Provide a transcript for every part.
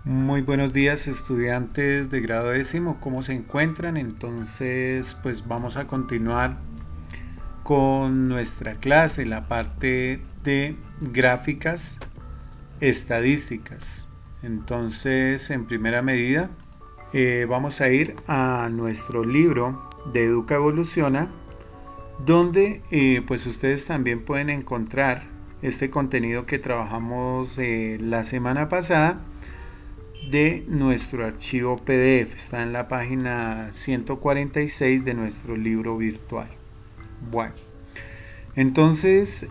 Muy buenos días, estudiantes de grado décimo, ¿cómo se encuentran? Entonces, pues vamos a continuar con nuestra clase, la parte de gráficas estadísticas. Entonces, en primera medida, vamos a ir a nuestro libro de Educa Evoluciona, donde pues ustedes también pueden encontrar este contenido que trabajamos la semana pasada de nuestro archivo PDF. Está en la página 146 de nuestro libro virtual. Bueno, entonces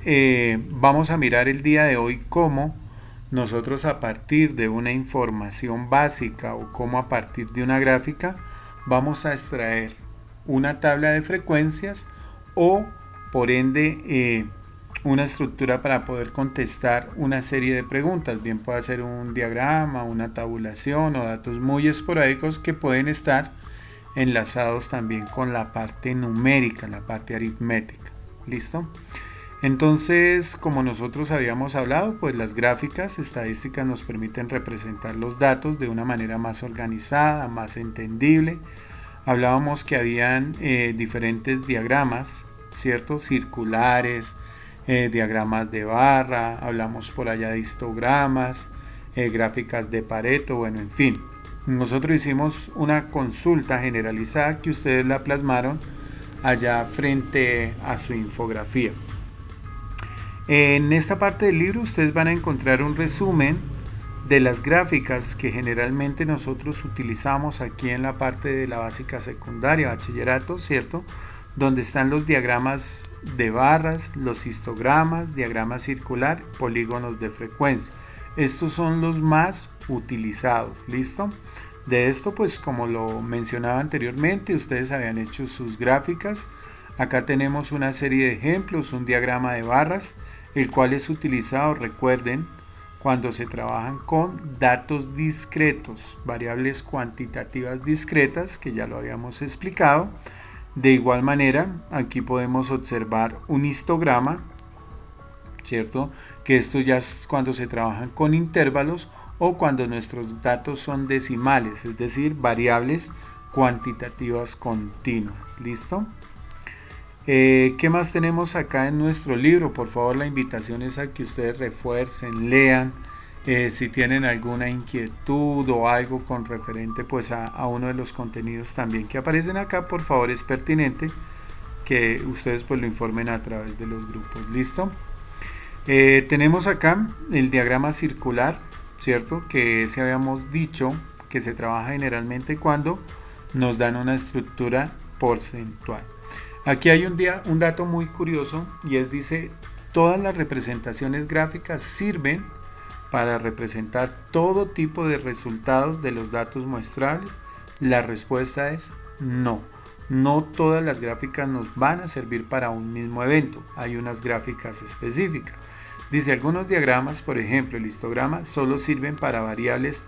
vamos a mirar el día de hoy cómo nosotros a partir de una información básica o cómo a partir de una gráfica vamos a extraer una tabla de frecuencias o por ende una estructura para poder contestar una serie de preguntas. Bien puede ser un diagrama, una tabulación o datos muy esporádicos que pueden estar enlazados también con la parte numérica, la parte aritmética. ¿Listo? Entonces, como nosotros habíamos hablado, pues las gráficas estadísticas nos permiten representar los datos de una manera más organizada, más entendible. Hablábamos que habían diferentes diagramas, ¿cierto? Circulares, diagramas de barra, hablamos por allá de histogramas, gráficas de Pareto, bueno, en fin. Nosotros hicimos una consulta generalizada que ustedes la plasmaron allá frente a su infografía. En esta parte del libro ustedes van a encontrar un resumen de las gráficas que generalmente nosotros utilizamos aquí en la parte de la básica secundaria, bachillerato, ¿cierto? Donde están los diagramas de barras, los histogramas, diagrama circular, polígonos de frecuencia. Estos son los más utilizados, ¿listo? De esto, pues como lo mencionaba anteriormente, ustedes habían hecho sus gráficas. Acá tenemos una serie de ejemplos, un diagrama de barras, el cual es utilizado, recuerden, cuando se trabajan con datos discretos, variables cuantitativas discretas, que ya lo habíamos explicado. De igual manera, aquí podemos observar un histograma, ¿cierto? Que esto ya es cuando se trabajan con intervalos o cuando nuestros datos son decimales, es decir, variables cuantitativas continuas. ¿Listo? ¿Qué más tenemos acá en nuestro libro? Por favor, la invitación es a que ustedes refuercen, lean. Si tienen alguna inquietud o algo con referente pues a uno de los contenidos también que aparecen acá, por favor es pertinente que ustedes pues lo informen a través de los grupos. ¿Listo? Tenemos acá el diagrama circular, ¿cierto? Que se habíamos dicho que se trabaja generalmente cuando nos dan una estructura porcentual. Aquí hay un dato muy curioso y dice, todas las representaciones gráficas sirven para representar todo tipo de resultados de los datos muestrables. La respuesta es no. No todas las gráficas nos van a servir para un mismo evento. Hay unas gráficas específicas. Dice, algunos diagramas, por ejemplo, el histograma, solo sirven para variables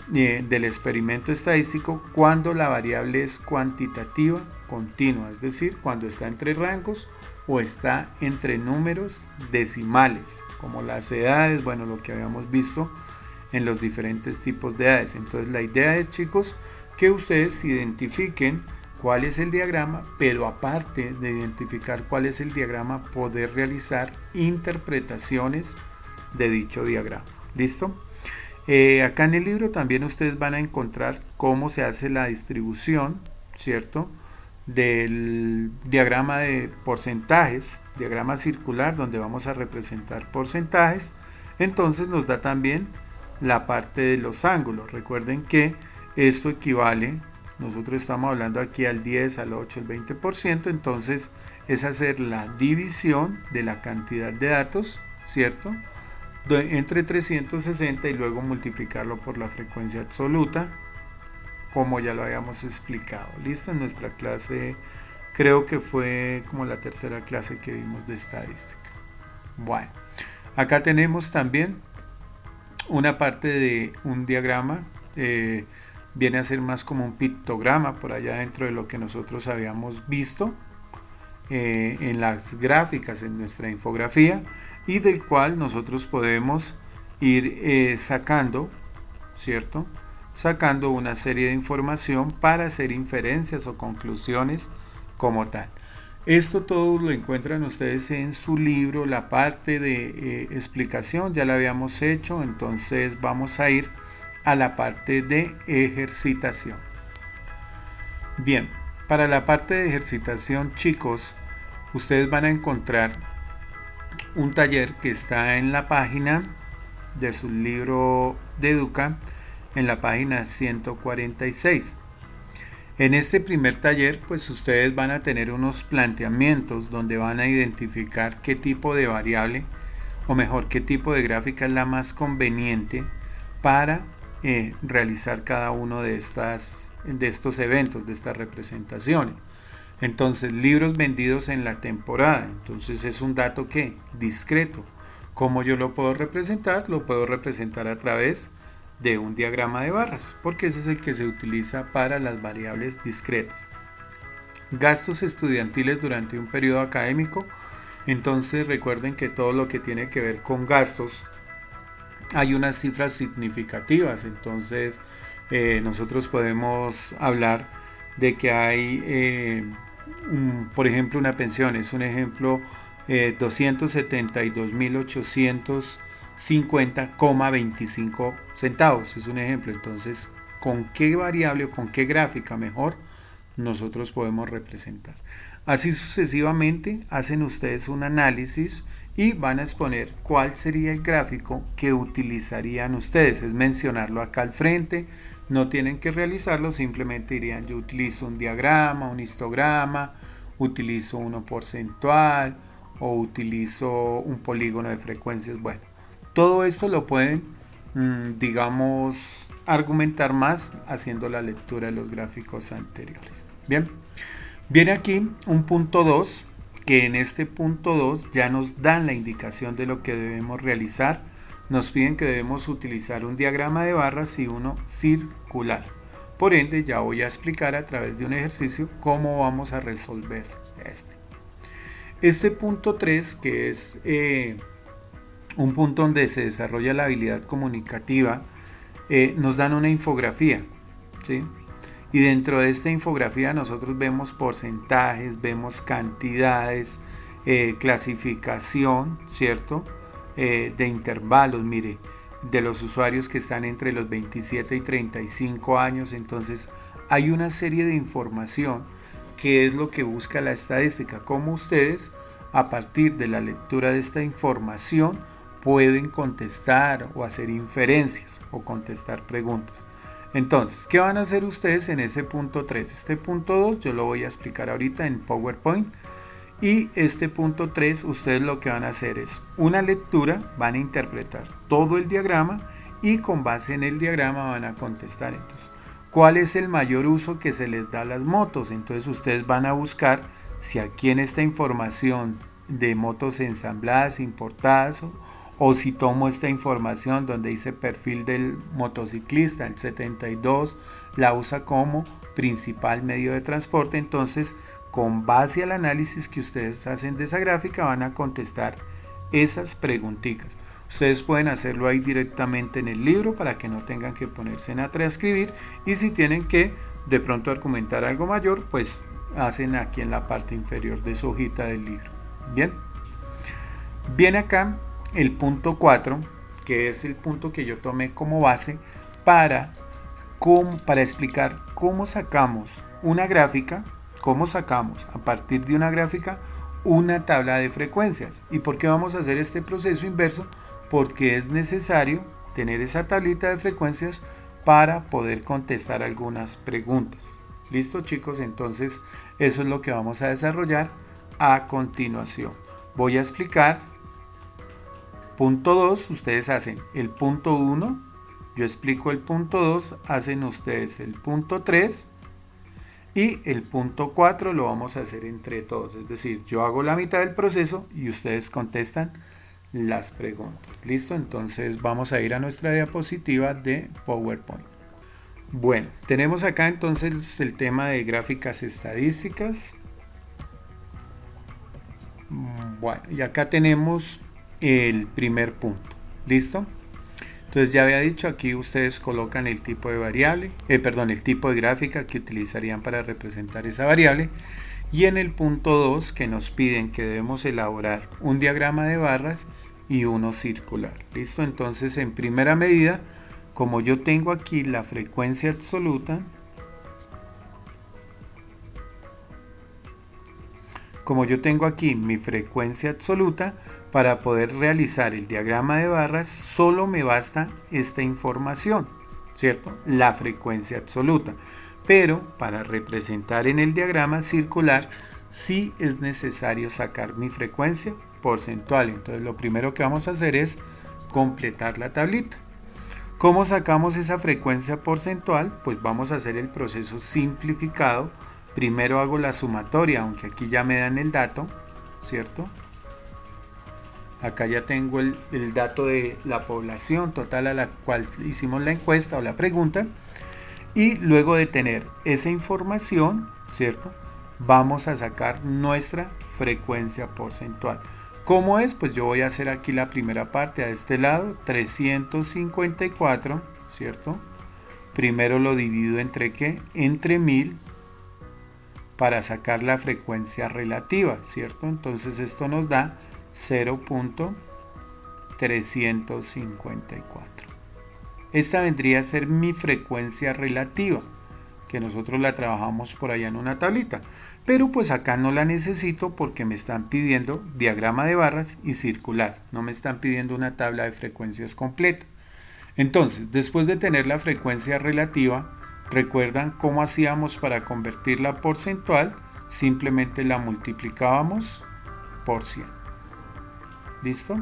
del experimento estadístico cuando la variable es cuantitativa continua, es decir, cuando está entre rangos o está entre números decimales, como las edades, bueno, lo que habíamos visto en los diferentes tipos de edades. Entonces la idea es, chicos, que ustedes identifiquen cuál es el diagrama, pero aparte de identificar cuál es el diagrama, poder realizar interpretaciones de dicho diagrama. ¿Listo? Acá en el libro también ustedes van a encontrar cómo se hace la distribución, ¿cierto? Del diagrama de porcentajes, diagrama circular donde vamos a representar porcentajes. Entonces nos da también la parte de los ángulos. Recuerden que esto equivale, nosotros estamos hablando aquí al 10, al 8, al 20%, entonces es hacer la división de la cantidad de datos, ¿cierto? Entre 360 y luego multiplicarlo por la frecuencia absoluta, como ya lo habíamos explicado. Listo, en nuestra clase, creo que fue como la tercera clase que vimos de estadística. Bueno, acá tenemos también una parte de un diagrama, viene a ser más como un pictograma por allá dentro de lo que nosotros habíamos visto en las gráficas, en nuestra infografía, y del cual nosotros podemos ir sacando ¿cierto? Sacando una serie de información para hacer inferencias o conclusiones como tal. Esto todo lo encuentran ustedes en su libro, la parte de explicación ya la habíamos hecho, entonces vamos a ir a la parte de ejercitación. Bien, para la parte de ejercitación, chicos, ustedes van a encontrar un taller que está en la página de su libro de Educa, en la página 146. En este primer taller, pues ustedes van a tener unos planteamientos donde van a identificar qué tipo de variable, o mejor, qué tipo de gráfica es la más conveniente para realizar cada uno de estos eventos, de estas representaciones. Entonces, libros vendidos en la temporada. Entonces, es un dato que discreto. ¿Cómo yo lo puedo representar? Lo puedo representar a través de un diagrama de barras, porque ese es el que se utiliza para las variables discretas. Gastos estudiantiles durante un periodo académico. Entonces recuerden que todo lo que tiene que ver con gastos, hay unas cifras significativas. Entonces nosotros podemos hablar de que hay, por ejemplo, una pensión, es un ejemplo, 272.850,25 centavos, es un ejemplo. Entonces, ¿con qué variable o con qué gráfica mejor nosotros podemos representar? Así sucesivamente hacen ustedes un análisis y van a exponer cuál sería el gráfico que utilizarían ustedes. Es mencionarlo acá al frente, no tienen que realizarlo, simplemente dirían: yo utilizo un diagrama, un histograma, utilizo uno porcentual o utilizo un polígono de frecuencias. Bueno, todo esto lo pueden, digamos, argumentar más haciendo la lectura de los gráficos anteriores. Bien, viene aquí un punto 2, que en este punto 2 ya nos dan la indicación de lo que debemos realizar. Nos piden que debemos utilizar un diagrama de barras y uno circular. Por ende, ya voy a explicar a través de un ejercicio cómo vamos a resolver este punto 3, que es un punto donde se desarrolla la habilidad comunicativa. Nos dan una infografía, ¿sí? Y dentro de esta infografía nosotros vemos porcentajes, vemos cantidades, clasificación, ¿cierto? De intervalos, mire, de los usuarios que están entre los 27 y 35 años. Entonces hay una serie de información que es lo que busca la estadística, cómo ustedes a partir de la lectura de esta información pueden contestar o hacer inferencias o contestar preguntas. Entonces, ¿qué van a hacer ustedes en ese punto 3? Este punto 2 yo lo voy a explicar ahorita en PowerPoint. Y este punto 3, ustedes lo que van a hacer es una lectura, van a interpretar todo el diagrama y con base en el diagrama van a contestar. Entonces, ¿cuál es el mayor uso que se les da a las motos? Entonces ustedes van a buscar si aquí en esta información de motos ensambladas, importadas, o si tomo esta información donde dice perfil del motociclista, el 72 la usa como principal medio de transporte. Entonces, con base al análisis que ustedes hacen de esa gráfica, van a contestar esas preguntitas. Ustedes pueden hacerlo ahí directamente en el libro para que no tengan que ponerse a transcribir, y si tienen que de pronto argumentar algo mayor, pues hacen aquí en la parte inferior de su hojita del libro. Bien, viene acá el punto 4, que es el punto que yo tomé como base para explicar cómo sacamos una gráfica, cómo sacamos a partir de una gráfica una tabla de frecuencias. ¿Y por qué vamos a hacer este proceso inverso? Porque es necesario tener esa tablita de frecuencias para poder contestar algunas preguntas. ¿Listo, chicos? Entonces eso es lo que vamos a desarrollar a continuación. Voy a explicar punto 2, ustedes hacen el punto 1, yo explico el punto 2, hacen ustedes el punto 3 y el punto 4 lo vamos a hacer entre todos. Es decir, yo hago la mitad del proceso y ustedes contestan las preguntas. ¿Listo? Entonces vamos a ir a nuestra diapositiva de PowerPoint. Bueno, tenemos acá entonces el tema de gráficas estadísticas. Bueno, y acá tenemos el primer punto. ¿Listo? Entonces ya había dicho, aquí ustedes colocan el tipo de variable, el tipo de gráfica que utilizarían para representar esa variable. Y en el punto 2 que nos piden que debemos elaborar un diagrama de barras y uno circular. ¿Listo? Entonces en primera medida, como yo tengo aquí la frecuencia absoluta, como yo tengo aquí mi frecuencia absoluta, para poder realizar el diagrama de barras solo me basta esta información, ¿cierto? La frecuencia absoluta. Pero para representar en el diagrama circular sí es necesario sacar mi frecuencia porcentual. Entonces lo primero que vamos a hacer es completar la tablita. ¿Cómo sacamos esa frecuencia porcentual? Pues vamos a hacer el proceso simplificado. Primero hago la sumatoria, aunque aquí ya me dan el dato, ¿cierto? Acá ya tengo el dato de la población total a la cual hicimos la encuesta o la pregunta. Y luego de tener esa información, ¿cierto? Vamos a sacar nuestra frecuencia porcentual. ¿Cómo es? Pues yo voy a hacer aquí la primera parte a este lado, 354, ¿cierto? Primero lo divido entre ¿qué? Entre 1000 para sacar la frecuencia relativa, ¿cierto? Entonces esto nos da 0.354. Esta vendría a ser mi frecuencia relativa, que nosotros la trabajamos por allá en una tablita. Pero pues acá no la necesito porque me están pidiendo diagrama de barras y circular. No me están pidiendo una tabla de frecuencias completa. Entonces, después de tener la frecuencia relativa, ¿recuerdan cómo hacíamos para convertirla porcentual? Simplemente la multiplicábamos por 100. ¿Listo?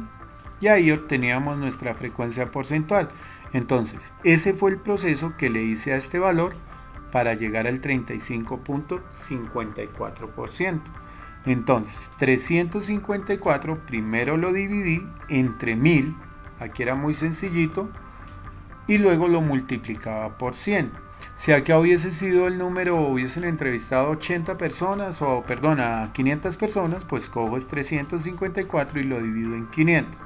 Y ahí obteníamos nuestra frecuencia porcentual. Entonces, ese fue el proceso que le hice a este valor para llegar al 35.54%. Entonces, 354 primero lo dividí entre 1000, aquí era muy sencillito, y luego lo multiplicaba por 100. Si acá hubiese sido el número, hubiesen entrevistado a 80 personas, o perdón, a 500 personas, pues cojo es 354 y lo divido en 500.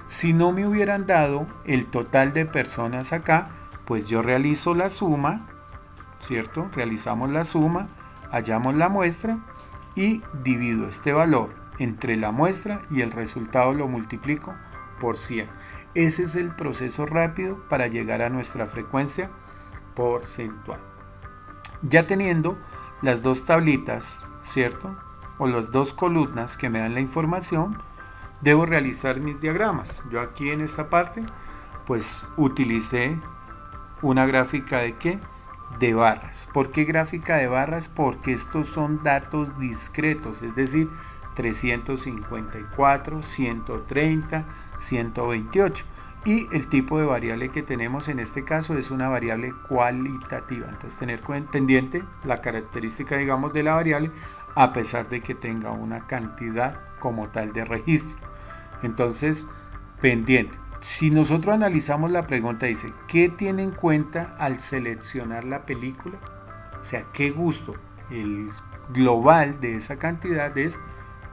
Si no me hubieran dado el total de personas acá, pues yo realizo la suma, ¿cierto? Realizamos la suma, hallamos la muestra y divido este valor entre la muestra y el resultado lo multiplico por 100. Ese es el proceso rápido para llegar a nuestra frecuencia porcentual. Ya teniendo las dos tablitas, ¿cierto? O las dos columnas que me dan la información, debo realizar mis diagramas. Yo aquí en esta parte pues utilicé una gráfica de ¿qué? De barras. ¿Por qué gráfica de barras? Porque estos son datos discretos, es decir, 354, 130, 128. Y el tipo de variable que tenemos en este caso es una variable cualitativa. Entonces tener pendiente la característica, digamos, de la variable a pesar de que tenga una cantidad como tal de registro. Entonces, pendiente. Si nosotros analizamos la pregunta, dice, ¿qué tiene en cuenta al seleccionar la película? O sea, ¿qué gusto? El global de esa cantidad es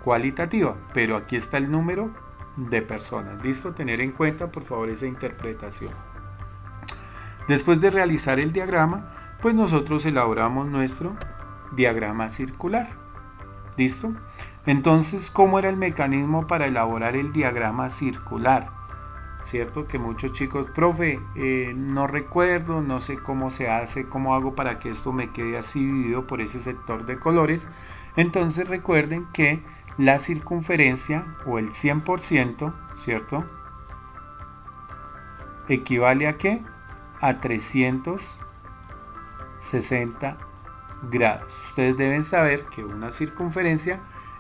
cualitativa, pero aquí está el número de personas. ¿Listo? Tener en cuenta, por favor, esa interpretación. Después de realizar el diagrama, pues nosotros elaboramos nuestro diagrama circular. ¿Listo? Entonces, ¿cómo era el mecanismo para elaborar el diagrama circular? ¿Cierto? Que muchos chicos, profe, no recuerdo, no sé cómo se hace, cómo hago para que esto me quede así dividido por ese sector de colores. Entonces recuerden que la circunferencia o el 100%, ¿cierto? ¿Equivale a qué? A 360 grados. Ustedes deben saber que una circunferencia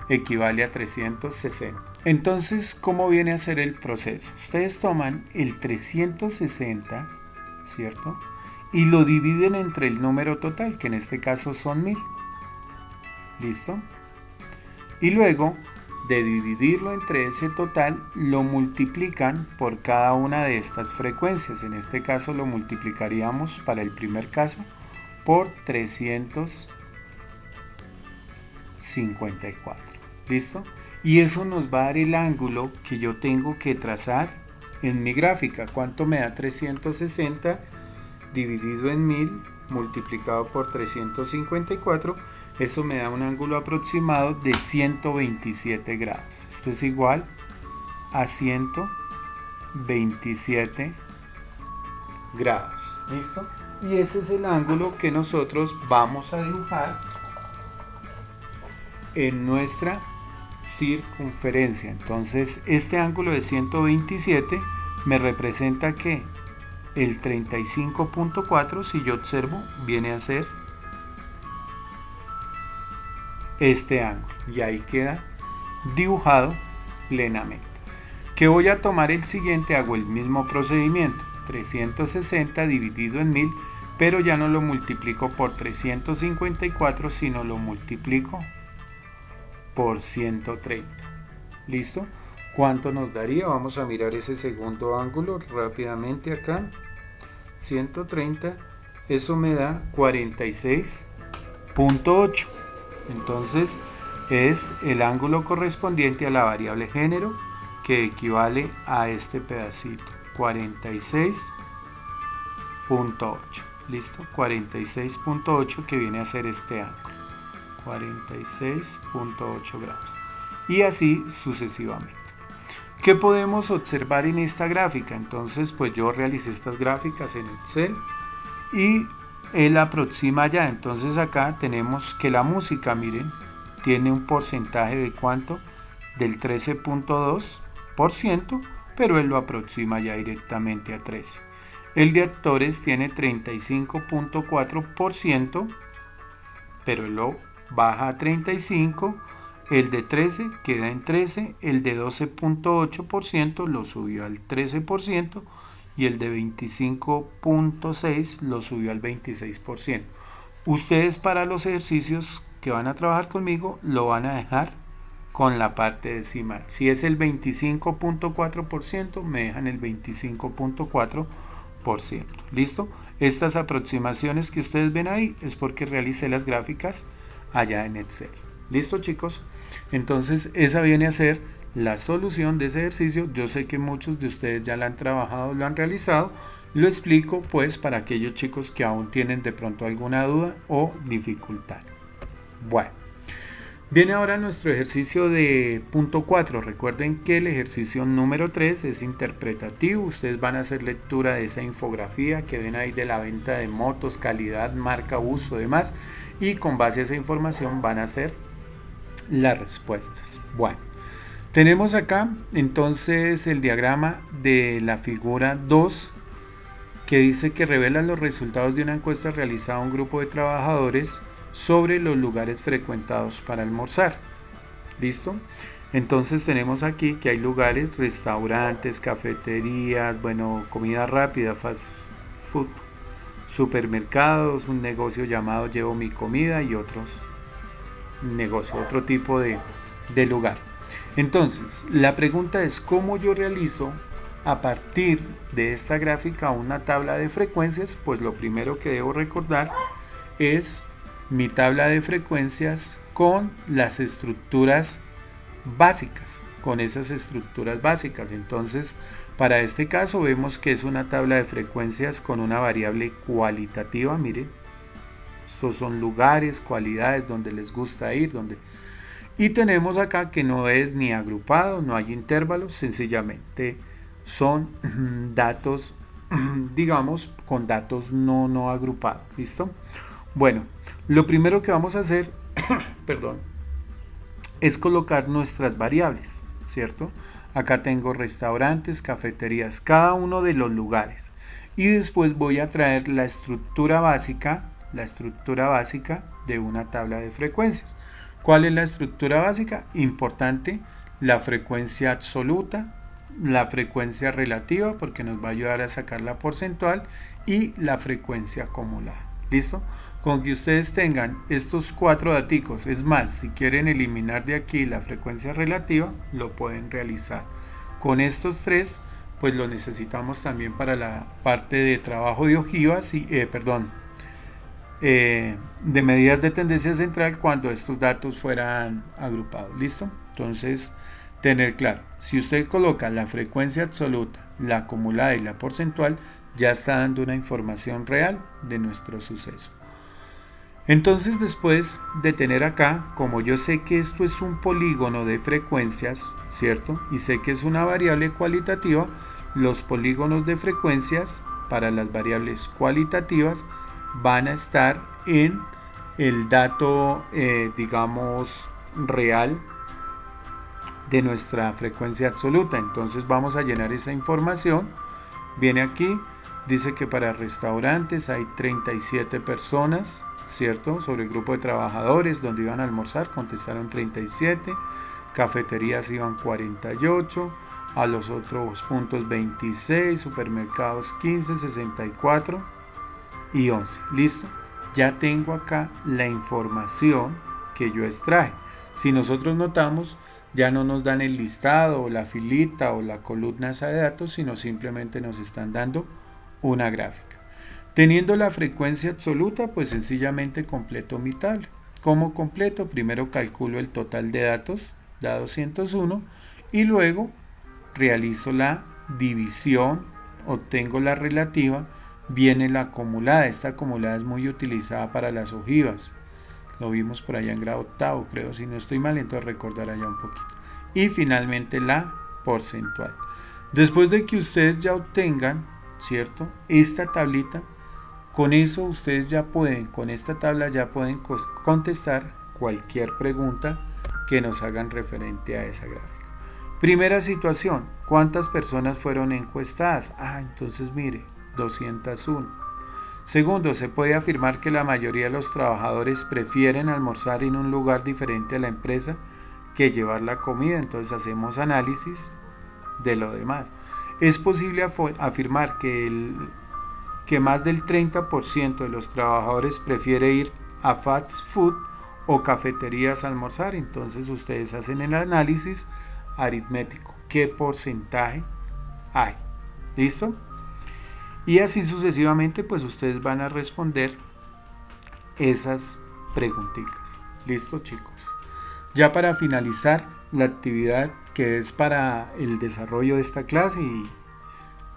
equivale a 360. Entonces, ¿cómo viene a ser el proceso? Ustedes toman el 360, ¿cierto? Y lo dividen entre el número total, que en este caso son 1000. ¿Listo? Y luego de dividirlo entre ese total, lo multiplican por cada una de estas frecuencias. En este caso lo multiplicaríamos para el primer caso por 354. ¿Listo? Y eso nos va a dar el ángulo que yo tengo que trazar en mi gráfica. ¿Cuánto me da 360 dividido en 1000 multiplicado por 354? Eso me da un ángulo aproximado de 127 grados. Esto es igual a 127 grados. ¿Listo? Y ese es el ángulo que nosotros vamos a dibujar en nuestra circunferencia. Entonces este ángulo de 127 me representa que el 35.4, si yo observo, viene a ser este ángulo, y ahí queda dibujado plenamente. Que voy a tomar el siguiente, hago el mismo procedimiento, 360 dividido en 1000, pero ya no lo multiplico por 354, sino lo multiplico por 130. ¿Listo? ¿Cuánto nos daría? Vamos a mirar ese segundo ángulo rápidamente acá. 130, eso me da 46.8. Entonces es el ángulo correspondiente a la variable género, que equivale a este pedacito, 46.8. ¿Listo? 46.8, que viene a ser este ángulo, 46.8 grados. Y así sucesivamente. ¿Qué podemos observar en esta gráfica? Entonces, pues yo realicé estas gráficas en Excel y él aproxima ya. Entonces acá tenemos que la música, miren, tiene un porcentaje de ¿cuánto? Del 13.2%, pero él lo aproxima ya directamente a 13. El de actores tiene 35.4%, pero él lo baja a 35%. El de 13 queda en 13, el de 12.8% lo subió al 13% y el de 25.6 lo subió al 26%. Ustedes para los ejercicios que van a trabajar conmigo lo van a dejar con la parte decimal. Si es el 25.4%, me dejan el 25.4%. ¿Listo? Estas aproximaciones que ustedes ven ahí es porque realicé las gráficas allá en Excel. ¿Listo, chicos? Entonces esa viene a ser la solución de ese ejercicio. Yo sé que muchos de ustedes ya la han trabajado, lo han realizado. Lo explico pues para aquellos chicos que aún tienen de pronto alguna duda o dificultad. Bueno, viene ahora nuestro ejercicio de punto 4. Recuerden que el ejercicio número 3 es interpretativo. Ustedes van a hacer lectura de esa infografía que ven ahí de la venta de motos, calidad, marca, uso, demás. Y con base a esa información van a hacer las respuestas. Bueno, tenemos acá entonces el diagrama de la figura 2, que dice que revela los resultados de una encuesta realizada a un grupo de trabajadores sobre los lugares frecuentados para almorzar. ¿Listo? Entonces tenemos aquí que hay lugares, restaurantes, cafeterías, bueno, comida rápida, fast food, supermercados, un negocio llamado Llevo mi comida y otros negocios, otro tipo de lugar. Entonces, la pregunta es ¿cómo yo realizo a partir de esta gráfica una tabla de frecuencias? Pues lo primero que debo recordar es mi tabla de frecuencias con las estructuras básicas, con esas estructuras básicas. Entonces, para este caso vemos que es una tabla de frecuencias con una variable cualitativa. Miren, estos son lugares, cualidades, donde les gusta ir, y tenemos acá que no es ni agrupado, no hay intervalos, sencillamente son datos, digamos, con datos no agrupados. ¿Listo? Bueno, lo primero que vamos a hacer perdón, es colocar nuestras variables, ¿cierto? Acá tengo restaurantes, cafeterías, cada uno de los lugares, y después voy a traer la estructura básica de una tabla de frecuencias. ¿Cuál es la estructura básica? Importante, la frecuencia absoluta, la frecuencia relativa, porque nos va a ayudar a sacar la porcentual, y la frecuencia acumulada. ¿Listo? Con que ustedes tengan estos 4 daticos, es más, si quieren eliminar de aquí la frecuencia relativa, lo pueden realizar. Con estos 3, pues lo necesitamos también para la parte de trabajo de ojivas y, de medidas de tendencia central cuando estos datos fueran agrupados. ¿Listo? Entonces, tener claro, si usted coloca la frecuencia absoluta, la acumulada y la porcentual ya está dando una información real de nuestro suceso. Entonces, después de tener acá, como yo sé que esto es un polígono de frecuencias, ¿cierto? Y sé que es una variable cualitativa, los polígonos de frecuencias para las variables cualitativas van a estar en el dato, digamos, real de nuestra frecuencia absoluta. Entonces vamos a llenar esa información. Viene aquí, dice que para restaurantes hay 37 personas, ¿cierto? Sobre el grupo de trabajadores donde iban a almorzar, contestaron 37, cafeterías iban 48, a los otros puntos 26, supermercados 15, 64 y 11. ¿Listo? Ya tengo acá la información que yo extraje. Si nosotros notamos, ya no nos dan el listado o la filita o la columna esa de datos, sino simplemente nos están dando una gráfica. Teniendo la frecuencia absoluta, pues sencillamente completo mi tabla. ¿Cómo completo? Primero calculo el total de datos, da 201, y luego realizo la división, obtengo la relativa, viene la acumulada. Esta acumulada es muy utilizada para las ojivas. Lo vimos por allá en grado octavo, creo, si no estoy mal, entonces recordar allá un poquito. Y finalmente la porcentual. Después de que ustedes ya obtengan, ¿cierto?, esta tablita, con eso ustedes ya pueden, con esta tabla ya pueden contestar cualquier pregunta que nos hagan referente a esa gráfica. Primera situación, ¿cuántas personas fueron encuestadas? Entonces mire, 201. Segundo, se puede afirmar que la mayoría de los trabajadores prefieren almorzar en un lugar diferente a la empresa que llevar la comida. Entonces hacemos análisis de lo demás. Es posible afirmar que más del 30% de los trabajadores prefiere ir a fast food o cafeterías a almorzar. Entonces ustedes hacen el análisis aritmético. ¿Qué porcentaje hay? ¿Listo? Y así sucesivamente, pues ustedes van a responder esas preguntitas. ¿Listo, chicos? Ya para finalizar la actividad que es para el desarrollo de esta clase y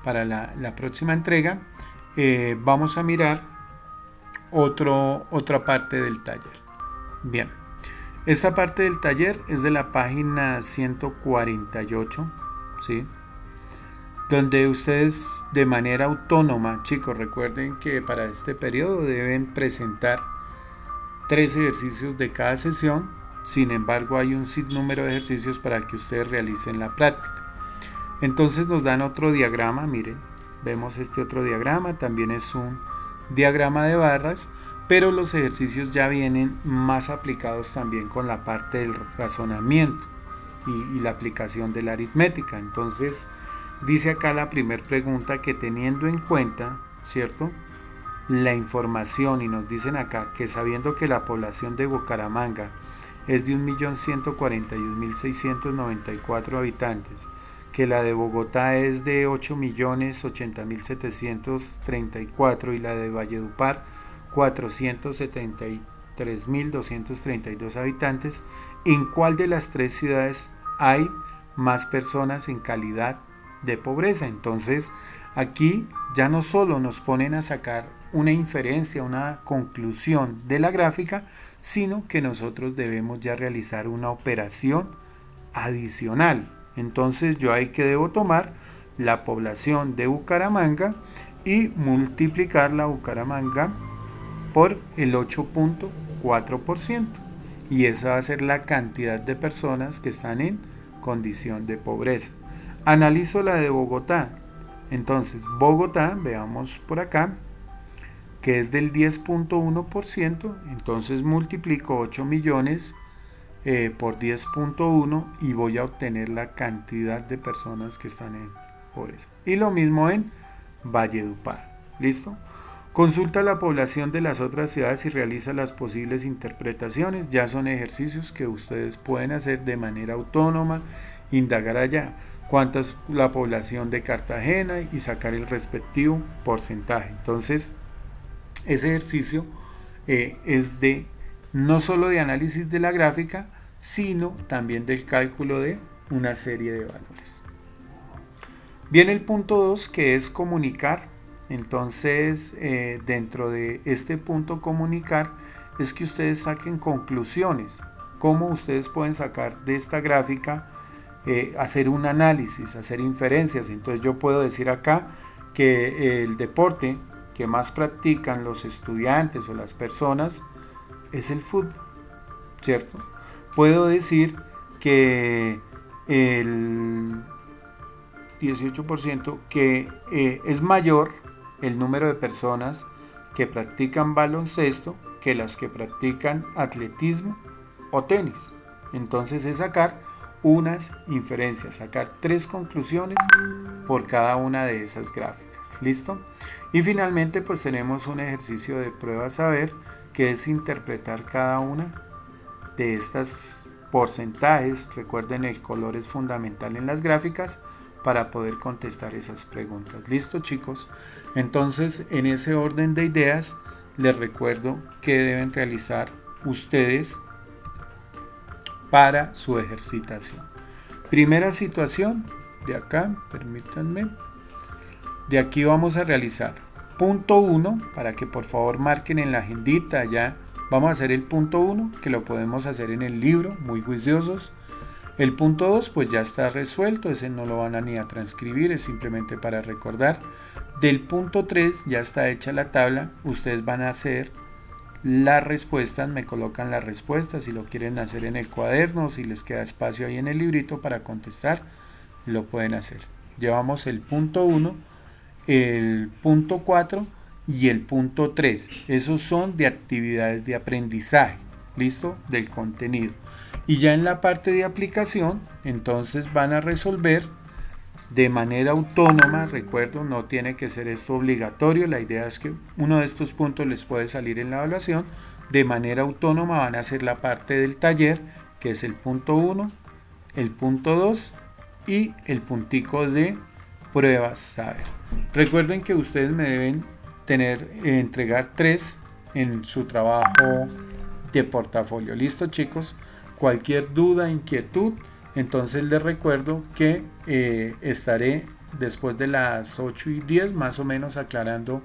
para la próxima entrega, vamos a mirar otra parte del taller. Bien, esta parte del taller es de la página 148, ¿sí?, donde ustedes de manera autónoma, chicos, recuerden que para este periodo deben presentar 3 ejercicios de cada sesión. Sin embargo, hay un sinnúmero de ejercicios para que ustedes realicen la práctica. Entonces nos dan otro diagrama, miren, vemos este otro diagrama, también es un diagrama de barras, pero los ejercicios ya vienen más aplicados también con la parte del razonamiento y la aplicación de la aritmética. Entonces, dice acá la primera pregunta que teniendo en cuenta, ¿cierto?, la información, y nos dicen acá que sabiendo que la población de Bucaramanga es de 1.141.694 habitantes, que la de Bogotá es de 8.080.734 y la de Valledupar 473.232 habitantes, ¿en cuál de las 3 ciudades hay más personas en calidad de pobreza? Entonces aquí ya no solo nos ponen a sacar una inferencia, una conclusión de la gráfica, sino que nosotros debemos ya realizar una operación adicional. Entonces yo ahí que debo tomar la población de Bucaramanga y multiplicar la Bucaramanga por el 8.4%, y esa va a ser la cantidad de personas que están en condición de pobreza. Analizo la de Bogotá. Entonces Bogotá, veamos por acá, que es del 10.1%, entonces multiplico 8 millones por 10.1 y voy a obtener la cantidad de personas que están en pobreza. Y lo mismo en Valledupar. ¿Listo? Consulta la población de las otras ciudades y realiza las posibles interpretaciones. Ya son ejercicios que ustedes pueden hacer de manera autónoma, indagar allá cuánta es la población de Cartagena y sacar el respectivo porcentaje. Entonces, ese ejercicio es de no solo de análisis de la gráfica, sino también del cálculo de una serie de valores. Viene el punto 2, que es comunicar. Entonces, dentro de este punto comunicar, es que ustedes saquen conclusiones. Cómo ustedes pueden sacar de esta gráfica, hacer un análisis, hacer inferencias. Entonces yo puedo decir acá que el deporte que más practican los estudiantes o las personas es el fútbol, ¿cierto? Puedo decir que el 18% que es mayor el número de personas que practican baloncesto que las que practican atletismo o tenis. Entonces es sacar unas inferencias, sacar 3 conclusiones por cada una de esas gráficas. ¿Listo? Y finalmente pues tenemos un ejercicio de prueba saber, que es interpretar cada una de estas porcentajes. Recuerden, el color es fundamental en las gráficas para poder contestar esas preguntas. ¿Listo, chicos? Entonces, en ese orden de ideas, les recuerdo que deben realizar ustedes para su ejercitación. Primera situación, de acá, permítanme. De aquí vamos a realizar punto 1, para que por favor marquen en la agendita ya. Vamos a hacer el punto 1, que lo podemos hacer en el libro, muy juiciosos. El punto 2 pues ya está resuelto, ese no lo van a ni a transcribir, es simplemente para recordar. Del punto 3 ya está hecha la tabla, ustedes van a hacer las respuestas, me colocan las respuestas, si lo quieren hacer en el cuaderno, si les queda espacio ahí en el librito para contestar, lo pueden hacer. Llevamos el punto 1, el punto 4 y el punto 3, esos son de actividades de aprendizaje, ¿listo? Del contenido. Y ya en la parte de aplicación, entonces van a resolver de manera autónoma. Recuerdo, no tiene que ser esto obligatorio, la idea es que uno de estos puntos les puede salir en la evaluación. De manera autónoma van a hacer la parte del taller, que es el punto 1, el punto 2 y el puntico de pruebas saber. Recuerden que ustedes me deben entregar 3 en su trabajo de portafolio. ¿Listo, chicos? Cualquier duda, inquietud, entonces les recuerdo que estaré después de las 8:10 más o menos aclarando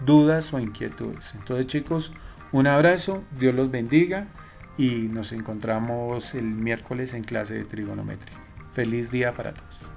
dudas o inquietudes. Entonces, chicos, un abrazo, Dios los bendiga y nos encontramos el miércoles en clase de trigonometría. Feliz día para todos.